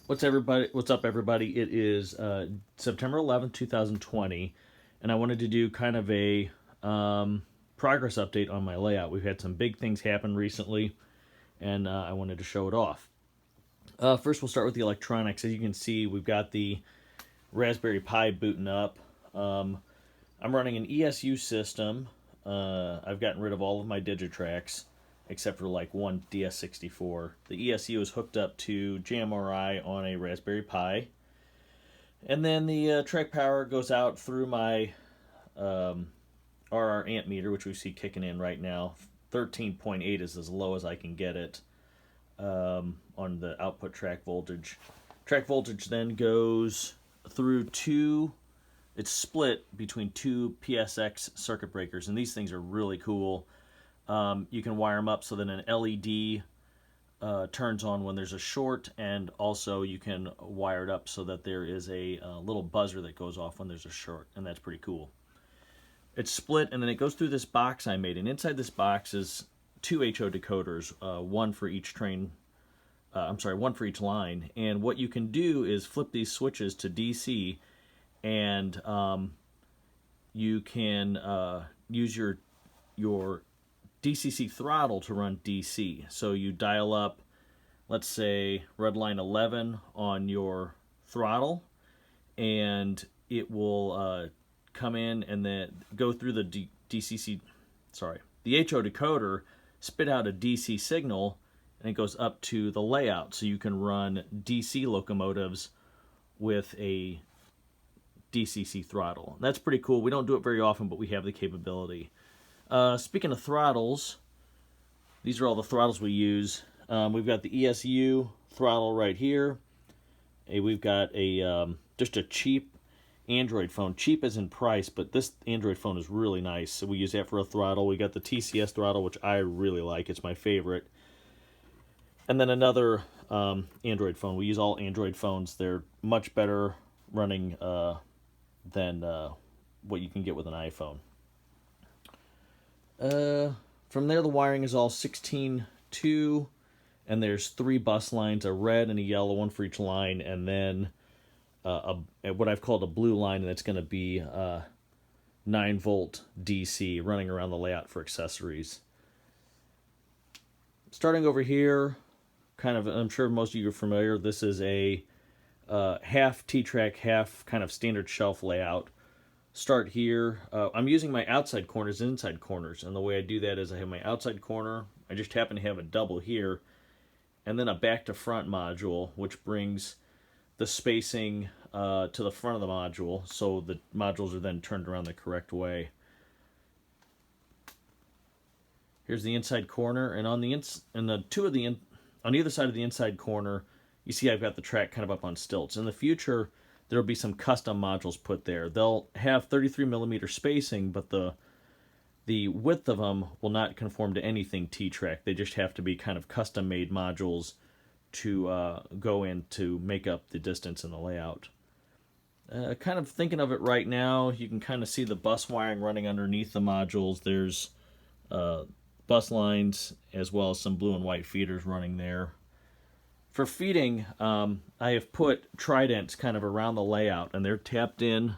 What's up, everybody? It is September 11th, 2020, and I wanted to do kind of a progress update on my layout. We've had some big things happen recently, and I wanted to show it off. First, we'll start with the electronics. As you can see, we've got the Raspberry Pi booting up. I'm running an ESU system. I've gotten rid of all of my Digitracks except for like one DS64. The ESU is hooked up to JMRI on a Raspberry Pi. And then the track power goes out through my RR amp meter, which we see kicking in right now. 13.8 is as low as I can get it on the output track voltage. Track voltage then goes through it's split between two PSX circuit breakers, and these things are really cool. You can wire them up so that an LED turns on when there's a short, and also you can wire it up so that there is a little buzzer that goes off when there's a short, and that's pretty cool. It's split, and then it goes through this box I made, and inside this box is two HO decoders, one for each one for each line. And what you can do is flip these switches to DC, and you can use your DCC throttle to run DC. So you dial up, let's say, red line 11 on your throttle, and it will come in and then go through the the HO decoder, spit out a DC signal, and it goes up to the layout. So you can run DC locomotives with a DCC throttle. That's pretty cool. We don't do it very often, but we have the capability. Speaking of throttles, these are all the throttles we use. We've got the ESU throttle right here. We've got just a cheap Android phone. Cheap as in price, but this Android phone is really nice. So we use that for a throttle. We got the TCS throttle, which I really like. It's my favorite. And then another Android phone. We use all Android phones. They're much better running than what you can get with an iPhone. From there, the wiring is all 16.2, and there's 3 bus lines, a red and a yellow, one for each line, and then what I've called a blue line, and it's going to be 9-volt DC running around the layout for accessories. Starting over here, I'm sure most of you are familiar, this is a half T-track, half kind of standard shelf layout. Start here. I'm using my outside corners and inside corners, and the way I do that is I have my outside corner. I just happen to have a double here, and then a back to front module, which brings the spacing to the front of the module, so the modules are then turned around the correct way. Here's the inside corner, and on the on either side of the inside corner, you see I've got the track kind of up on stilts. In the future, there will be some custom modules put there. They'll have 33mm spacing, but the width of them will not conform to anything T-track. They just have to be kind of custom-made modules to go in to make up the distance in the layout. Kind of thinking of it right now, you can kind of see the bus wiring running underneath the modules. There's bus lines as well as some blue and white feeders running there. For feeding, I have put tridents kind of around the layout, and they're tapped in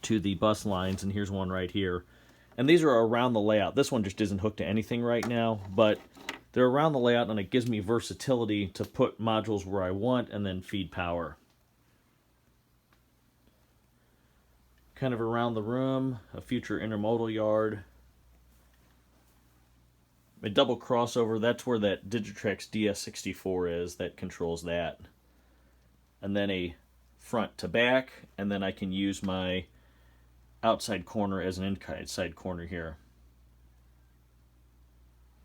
to the bus lines, and here's one right here. And these are around the layout. This one just isn't hooked to anything right now, but they're around the layout, and it gives me versatility to put modules where I want and then feed power. Kind of around the room, a future intermodal yard. A double crossover, that's where that Digitrax DS64 is, that controls that. And then a front to back, and then I can use my outside corner as an inside corner here.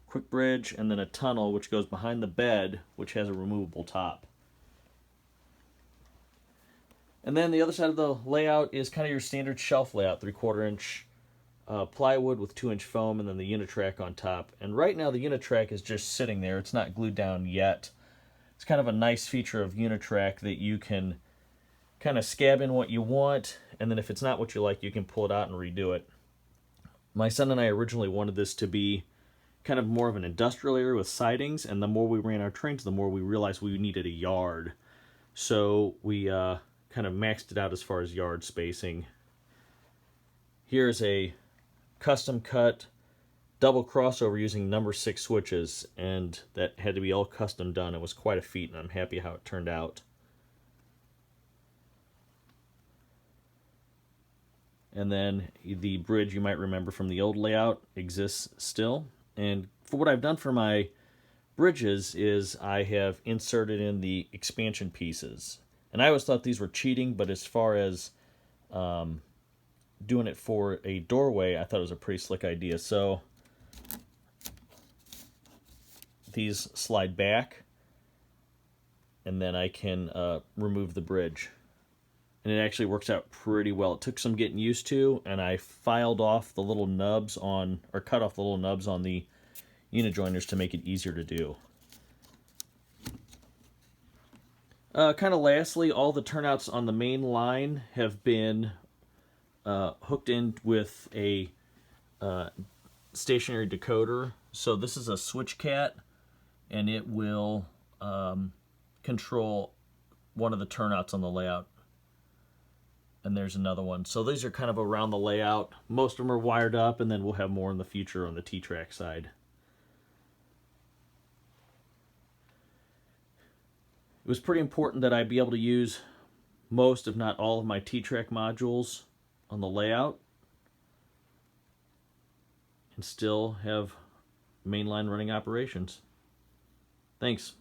Quick bridge, and then a tunnel which goes behind the bed, which has a removable top. And then the other side of the layout is kind of your standard shelf layout, 3/4 inch plywood with 2-inch foam, and then the Unitrack on top. And right now the Unitrack is just sitting there. It's not glued down yet. It's kind of a nice feature of Unitrack that you can kind of scab in what you want, and then if it's not what you like, you can pull it out and redo it. My son and I originally wanted this to be kind of more of an industrial area with sidings, and the more we ran our trains, the more we realized we needed a yard. So we kind of maxed it out as far as yard spacing. Here's a custom cut double crossover using number 6 switches, and that had to be all custom done. It was quite a feat, and I'm happy how it turned out. And then the bridge, you might remember from the old layout, exists still. And for what I've done for my bridges is I have inserted in the expansion pieces. And I always thought these were cheating, but as far as doing it for a doorway, I thought it was a pretty slick idea. So these slide back, and then I can remove the bridge. And it actually works out pretty well. It took some getting used to, and I filed off the little nubs on, or cut off the little nubs on the unijoiners to make it easier to do. Kind of lastly, all the turnouts on the main line have been hooked in with a stationary decoder. So this is a SwitchCat, and it will control one of the turnouts on the layout. And there's another one. So these are kind of around the layout. Most of them are wired up, and then we'll have more in the future on the T-Track side. It was pretty important that I be able to use most, if not all, of my T-Track modules on the layout and still have mainline running operations. Thanks.